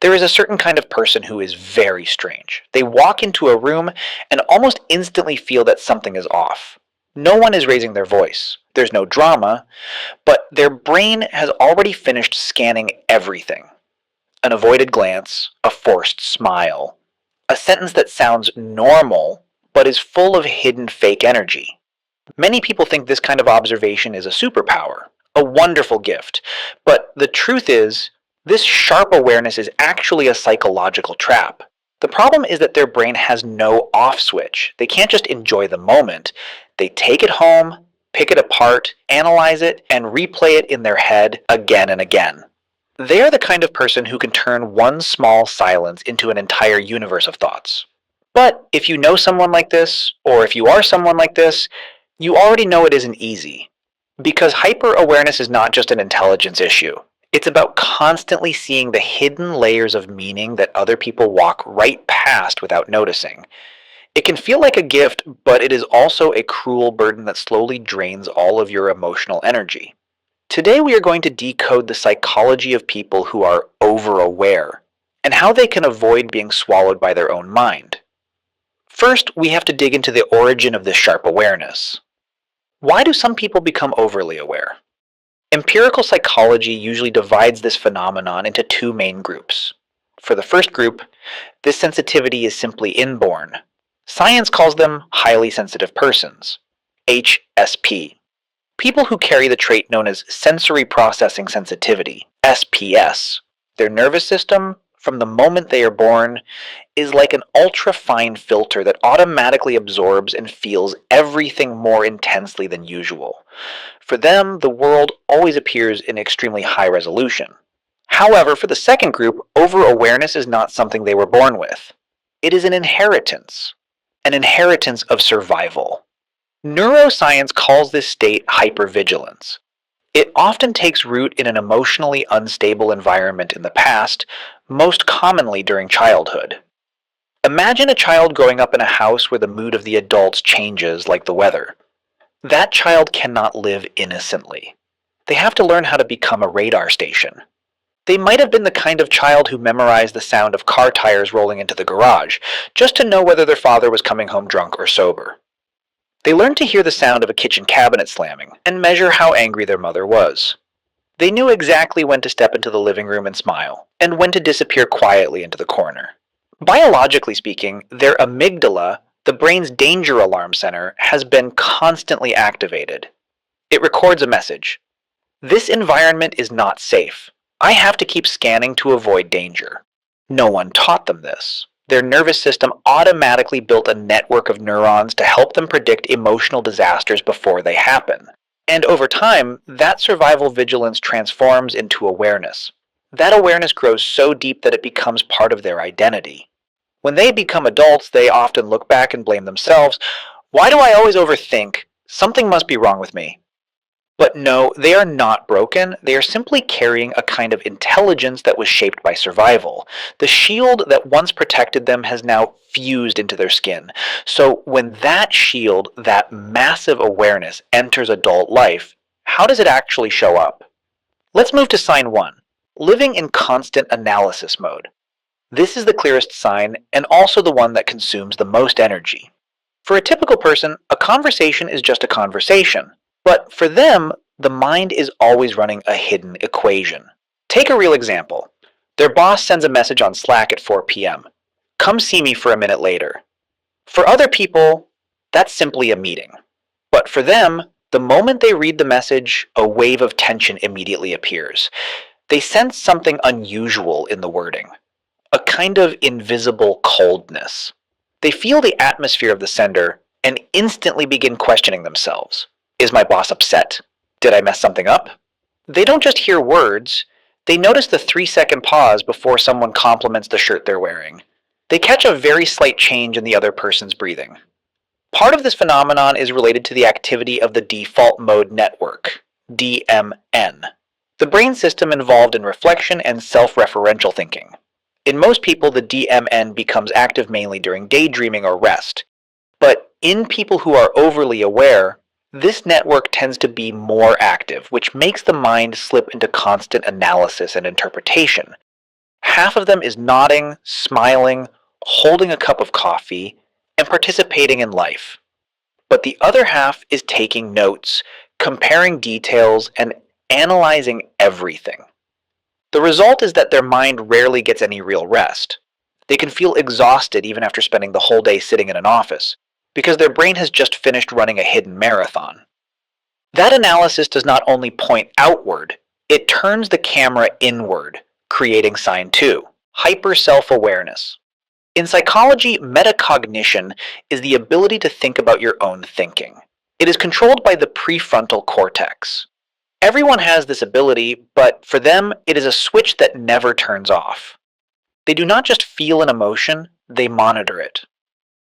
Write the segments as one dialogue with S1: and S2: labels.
S1: There is a certain kind of person who is very strange. They walk into a room and almost instantly feel that something is off. No one is raising their voice. There's no drama, but their brain has already finished scanning everything. An avoided glance, a forced smile, a sentence that sounds normal but is full of hidden fake energy. Many people think this kind of observation is a superpower, a wonderful gift, but the truth is, this sharp awareness is actually a psychological trap. The problem is that their brain has no off switch. They can't just enjoy the moment. They take it home, pick it apart, analyze it, and replay it in their head again and again. They are the kind of person who can turn one small silence into an entire universe of thoughts. But if you know someone like this, or if you are someone like this, you already know it isn't easy. Because hyper-awareness is not just an intelligence issue. It's about constantly seeing the hidden layers of meaning that other people walk right past without noticing. It can feel like a gift, but it is also a cruel burden that slowly drains all of your emotional energy. Today we are going to decode the psychology of people who are over-aware, and how they can avoid being swallowed by their own mind. First, we have to dig into the origin of this sharp awareness. Why do some people become overly aware? Empirical psychology usually divides this phenomenon into two main groups. For the first group, this sensitivity is simply inborn. Science calls them highly sensitive persons, HSP. People who carry the trait known as sensory processing sensitivity, SPS. Their nervous system, from the moment they are born, is like an ultra-fine filter that automatically absorbs and feels everything more intensely than usual. For them, the world always appears in extremely high resolution. However, for the second group, over-awareness is not something they were born with. It is an inheritance of survival. Neuroscience calls this state hypervigilance. It often takes root in an emotionally unstable environment in the past, most commonly during childhood. Imagine a child growing up in a house where the mood of the adults changes like the weather. That child cannot live innocently. They have to learn how to become a radar station. They might have been the kind of child who memorized the sound of car tires rolling into the garage, just to know whether their father was coming home drunk or sober. They learned to hear the sound of a kitchen cabinet slamming, and measure how angry their mother was. They knew exactly when to step into the living room and smile, and when to disappear quietly into the corner. Biologically speaking, their amygdala, the brain's danger alarm center, has been constantly activated. It records a message. This environment is not safe. I have to keep scanning to avoid danger. No one taught them this. Their nervous system automatically built a network of neurons to help them predict emotional disasters before they happen. And over time, that survival vigilance transforms into awareness. That awareness grows so deep that it becomes part of their identity. When they become adults, they often look back and blame themselves. Why do I always overthink? Something must be wrong with me. But no, they are not broken. They are simply carrying a kind of intelligence that was shaped by survival. The shield that once protected them has now fused into their skin. So when that shield, that massive awareness, enters adult life, how does it actually show up? Let's move to sign 1, living in constant analysis mode. This is the clearest sign, and also the one that consumes the most energy. For a typical person, a conversation is just a conversation. But for them, the mind is always running a hidden equation. Take a real example. Their boss sends a message on Slack at 4 p.m. Come see me for a minute later. For other people, that's simply a meeting. But for them, the moment they read the message, a wave of tension immediately appears. They sense something unusual in the wording, a kind of invisible coldness. They feel the atmosphere of the sender and instantly begin questioning themselves. Is my boss upset? Did I mess something up? They don't just hear words, they notice the 3-second pause before someone compliments the shirt they're wearing. They catch a very slight change in the other person's breathing. Part of this phenomenon is related to the activity of the default mode network, DMN, the brain system involved in reflection and self-referential thinking. In most people, the DMN becomes active mainly during daydreaming or rest. But in people who are overly aware, this network tends to be more active, which makes the mind slip into constant analysis and interpretation. Half of them is nodding, smiling, holding a cup of coffee, and participating in life. But the other half is taking notes, comparing details, and analyzing everything. The result is that their mind rarely gets any real rest. They can feel exhausted even after spending the whole day sitting in an office, because their brain has just finished running a hidden marathon. That analysis does not only point outward, it turns the camera inward, creating sign 2, hyper self-awareness. In psychology, metacognition is the ability to think about your own thinking. It is controlled by the prefrontal cortex. Everyone has this ability, but for them, it is a switch that never turns off. They do not just feel an emotion, they monitor it.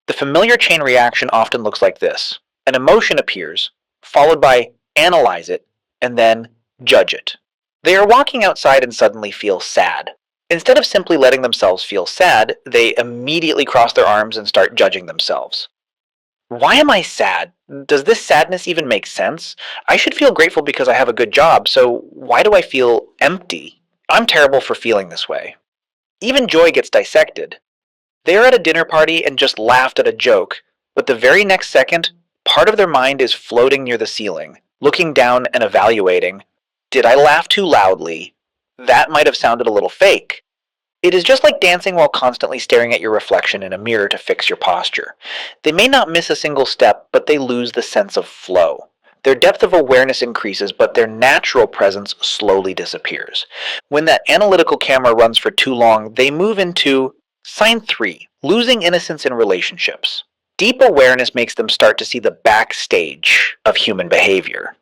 S1: The familiar chain reaction often looks like this. An emotion appears, followed by analyze it, and then judge it. They are walking outside and suddenly feel sad. Instead of simply letting themselves feel sad, they immediately cross their arms and start judging themselves. Why am I sad? Does this sadness even make sense? I should feel grateful because I have a good job, so why do I feel empty? I'm terrible for feeling this way. Even joy gets dissected. They are at a dinner party and just laughed at a joke, but the very next second, part of their mind is floating near the ceiling, looking down and evaluating. Did I laugh too loudly? That might have sounded a little fake. It is just like dancing while constantly staring at your reflection in a mirror to fix your posture. They may not miss a single step, but they lose the sense of flow. Their depth of awareness increases, but their natural presence slowly disappears. When that analytical camera runs for too long, they move into sign 3, losing innocence in relationships. Deep awareness makes them start to see the backstage of human behavior.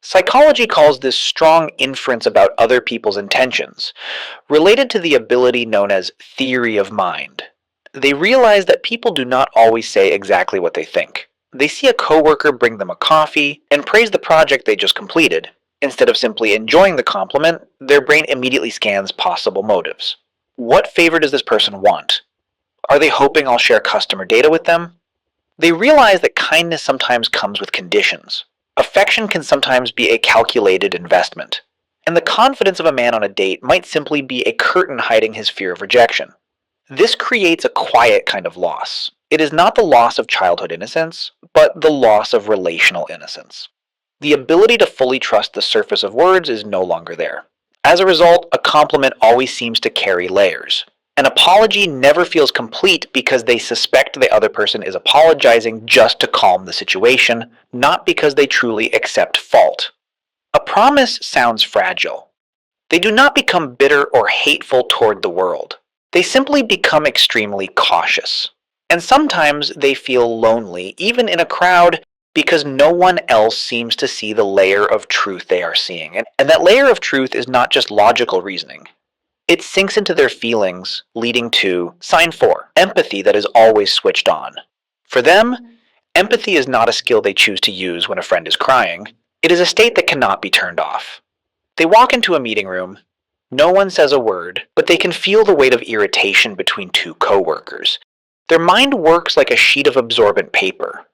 S1: Psychology calls this strong inference about other people's intentions, related to the ability known as theory of mind. They realize that people do not always say exactly what they think. They see a coworker bring them a coffee and praise the project they just completed. Instead of simply enjoying the compliment, their brain immediately scans possible motives. What favor does this person want? Are they hoping I'll share customer data with them? They realize that kindness sometimes comes with conditions. Affection can sometimes be a calculated investment. And the confidence of a man on a date might simply be a curtain hiding his fear of rejection. This creates a quiet kind of loss. It is not the loss of childhood innocence, but the loss of relational innocence. The ability to fully trust the surface of words is no longer there. As a result, a compliment always seems to carry layers. An apology never feels complete because they suspect the other person is apologizing just to calm the situation, not because they truly accept fault. A promise sounds fragile. They do not become bitter or hateful toward the world. They simply become extremely cautious. And sometimes they feel lonely, even in a crowd, because no one else seems to see the layer of truth they are seeing. And that layer of truth is not just logical reasoning. It sinks into their feelings, leading to sign 4, empathy that is always switched on. For them, empathy is not a skill they choose to use when a friend is crying. It is a state that cannot be turned off. They walk into a meeting room. No one says a word, but they can feel the weight of irritation between two coworkers. Their mind works like a sheet of absorbent paper.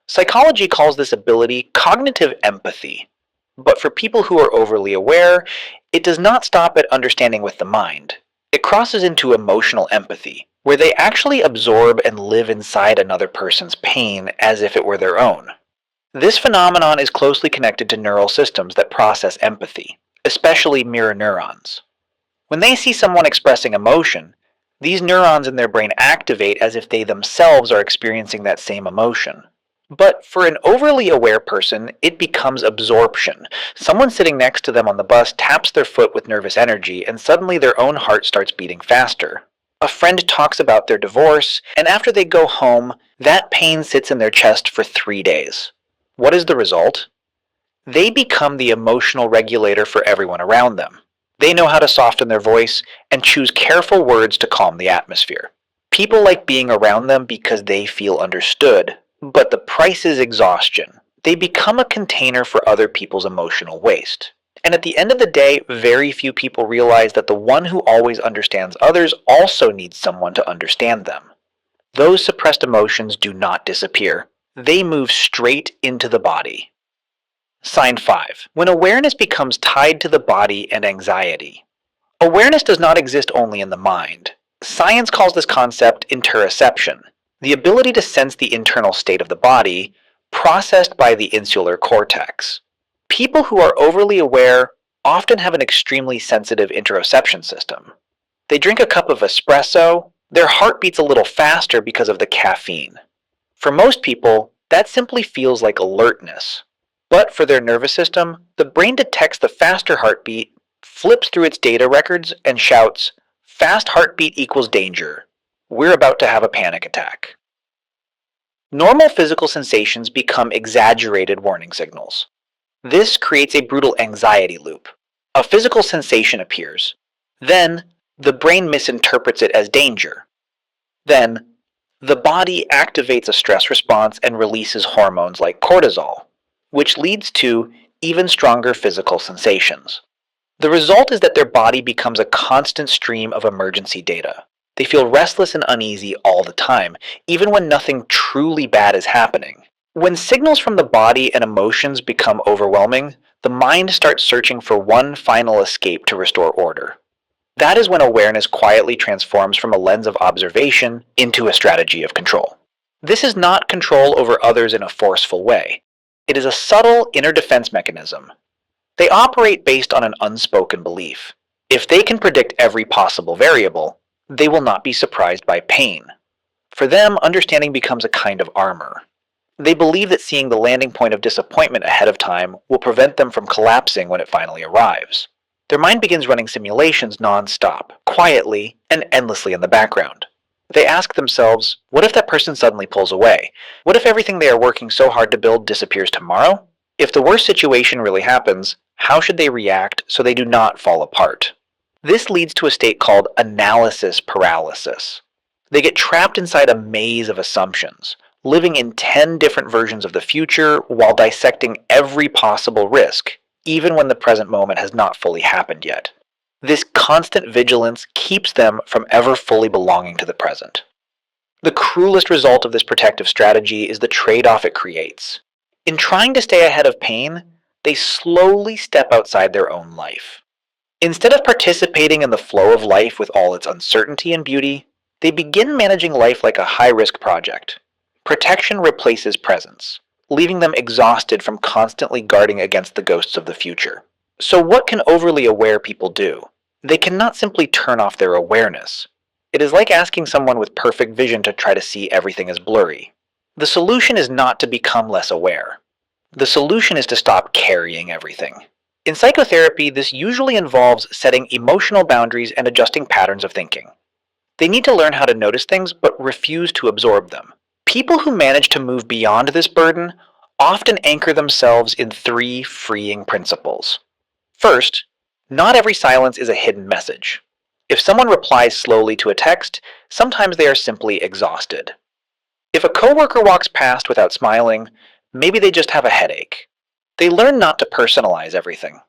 S1: Psychology calls this ability cognitive empathy. But for people who are overly aware, it does not stop at understanding with the mind. It crosses into emotional empathy, where they actually absorb and live inside another person's pain as if it were their own. This phenomenon is closely connected to neural systems that process empathy, especially mirror neurons. When they see someone expressing emotion, these neurons in their brain activate as if they themselves are experiencing that same emotion. But for an overly aware person, it becomes absorption. Someone sitting next to them on the bus taps their foot with nervous energy, and suddenly their own heart starts beating faster. A friend talks about their divorce, and after they go home, that pain sits in their chest for 3 days. What is the result? They become the emotional regulator for everyone around them. They know how to soften their voice and choose careful words to calm the atmosphere. People like being around them because they feel understood. But the price is exhaustion. They become a container for other people's emotional waste. And at the end of the day, very few people realize that the one who always understands others also needs someone to understand them. Those suppressed emotions do not disappear. They move straight into the body. Sign 5. When awareness becomes tied to the body and anxiety. Awareness does not exist only in the mind. Science calls this concept interoception, the ability to sense the internal state of the body, processed by the insular cortex. People who are overly aware often have an extremely sensitive interoception system. They drink a cup of espresso, their heart beats a little faster because of the caffeine. For most people, that simply feels like alertness. But for their nervous system, the brain detects the faster heartbeat, flips through its data records, and shouts, "Fast heartbeat equals danger. We're about to have a panic attack." Normal physical sensations become exaggerated warning signals. This creates a brutal anxiety loop. A physical sensation appears. Then, the brain misinterprets it as danger. Then, the body activates a stress response and releases hormones like cortisol, which leads to even stronger physical sensations. The result is that their body becomes a constant stream of emergency data. They feel restless and uneasy all the time, even when nothing truly bad is happening. When signals from the body and emotions become overwhelming, the mind starts searching for one final escape to restore order. That is when awareness quietly transforms from a lens of observation into a strategy of control. This is not control over others in a forceful way. It is a subtle inner defense mechanism. They operate based on an unspoken belief. If they can predict every possible variable, they will not be surprised by pain. For them, understanding becomes a kind of armor. They believe that seeing the landing point of disappointment ahead of time will prevent them from collapsing when it finally arrives. Their mind begins running simulations non-stop, quietly and endlessly in the background. They ask themselves, what if that person suddenly pulls away? What if everything they are working so hard to build disappears tomorrow? If the worst situation really happens, how should they react so they do not fall apart? This leads to a state called analysis paralysis. They get trapped inside a maze of assumptions, living in 10 different versions of the future while dissecting every possible risk, even when the present moment has not fully happened yet. This constant vigilance keeps them from ever fully belonging to the present. The cruelest result of this protective strategy is the trade-off it creates. In trying to stay ahead of pain, they slowly step outside their own life. Instead of participating in the flow of life with all its uncertainty and beauty, they begin managing life like a high-risk project. Protection replaces presence, leaving them exhausted from constantly guarding against the ghosts of the future. So what can overly aware people do? They cannot simply turn off their awareness. It is like asking someone with perfect vision to try to see everything as blurry. The solution is not to become less aware. The solution is to stop carrying everything. In psychotherapy, this usually involves setting emotional boundaries and adjusting patterns of thinking. They need to learn how to notice things but refuse to absorb them. People who manage to move beyond this burden often anchor themselves in 3 freeing principles. First, not every silence is a hidden message. If someone replies slowly to a text, sometimes they are simply exhausted. If a coworker walks past without smiling, maybe they just have a headache. They learn not to personalize everything.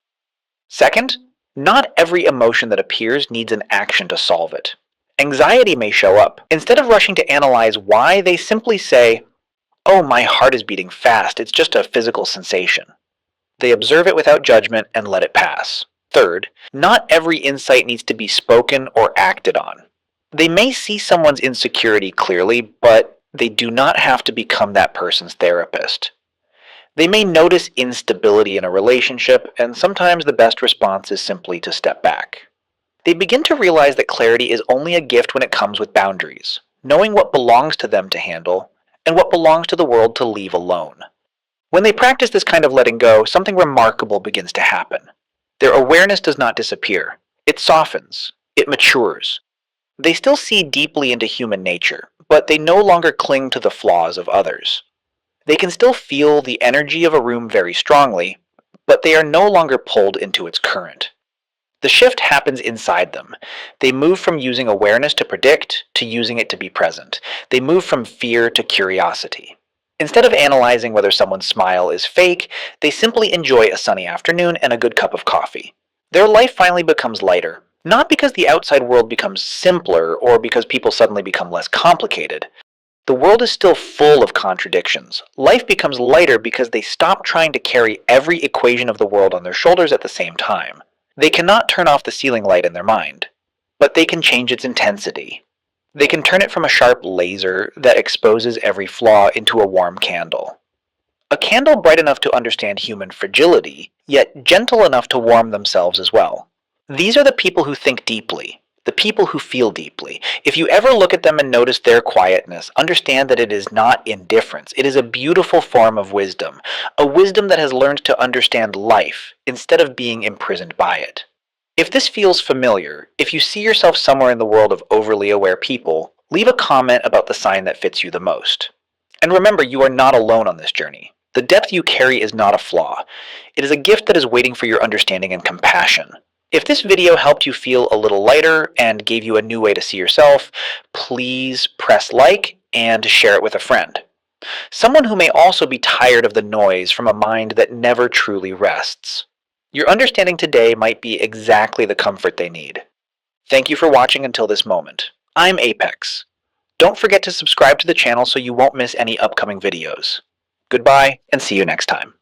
S1: Second, not every emotion that appears needs an action to solve it. Anxiety may show up. Instead of rushing to analyze why, they simply say, "Oh, my heart is beating fast, it's just a physical sensation." They observe it without judgment and let it pass. Third, not every insight needs to be spoken or acted on. They may see someone's insecurity clearly, but they do not have to become that person's therapist. They may notice instability in a relationship, and sometimes the best response is simply to step back. They begin to realize that clarity is only a gift when it comes with boundaries, knowing what belongs to them to handle, and what belongs to the world to leave alone. When they practice this kind of letting go, something remarkable begins to happen. Their awareness does not disappear. It softens. It matures. They still see deeply into human nature, but they no longer cling to the flaws of others. They can still feel the energy of a room very strongly, but they are no longer pulled into its current. The shift happens inside them. They move from using awareness to predict to using it to be present. They move from fear to curiosity. Instead of analyzing whether someone's smile is fake, they simply enjoy a sunny afternoon and a good cup of coffee. Their life finally becomes lighter, not because the outside world becomes simpler or because people suddenly become less complicated. The world is still full of contradictions. Life becomes lighter because they stop trying to carry every equation of the world on their shoulders at the same time. They cannot turn off the ceiling light in their mind, but they can change its intensity. They can turn it from a sharp laser that exposes every flaw into a warm candle. A candle bright enough to understand human fragility, yet gentle enough to warm themselves as well. These are the people who think deeply, the people who feel deeply. If you ever look at them and notice their quietness, understand that it is not indifference. It is a beautiful form of wisdom, a wisdom that has learned to understand life instead of being imprisoned by it. If this feels familiar, if you see yourself somewhere in the world of overly aware people, leave a comment about the sign that fits you the most. And remember, you are not alone on this journey. The depth you carry is not a flaw. It is a gift that is waiting for your understanding and compassion. If this video helped you feel a little lighter and gave you a new way to see yourself, please press like and share it with a friend. Someone who may also be tired of the noise from a mind that never truly rests. Your understanding today might be exactly the comfort they need. Thank you for watching until this moment. I'm Apex. Don't forget to subscribe to the channel so you won't miss any upcoming videos. Goodbye, and see you next time.